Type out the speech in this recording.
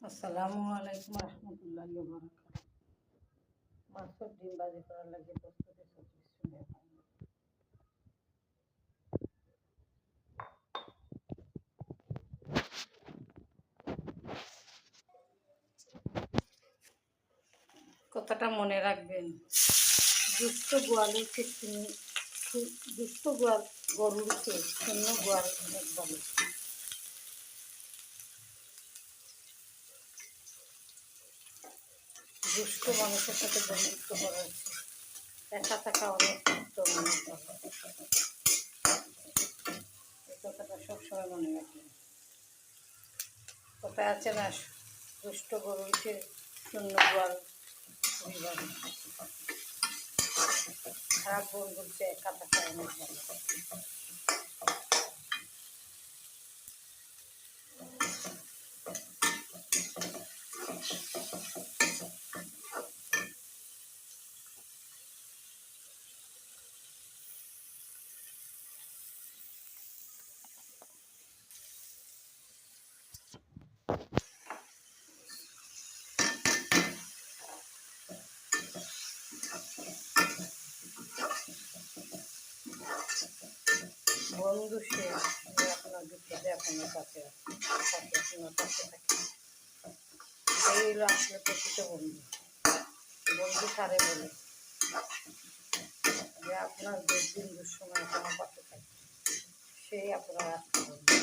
আসসালামু আলাইকুম রহমতুল্লাহি ওয়া বারাকাতুহু। মাছের ডিম ভাজি করার লাগে প্রস্তুতি চলছে। কথাটা মনে রাখবেন, দুষ্ট গোয়ালের ক্ষেত্রে দুষ্ট গরুর চেয়ে শূন্য গোয়াল অনেক ভালো। দুষ্ট মানুষের সাথে বন্ধুত্ব করা হচ্ছে, একা থাকা অনেক উত্তম অনেক ভালো। এই কথাটা সবসময় মনে রাখবেন। কোথায় আছে না, দুষ্ট গরুর চেয়ে শূন্য গোয়াল খুবই ভালো। খারাপ বন্ধুর চেয়ে একা থাকা অনেক ভালো। বন্ধু সে আপনার বিপদে আপনার কাছে আপনার পাশে থাকে, এই হলো আসলে প্রকৃত বন্ধু। বন্ধু তারে বলে যে আপনার দুর্দিন দুঃসময় আপনার পাশে থাকে, সেই আপনার আত্মবন্ধু।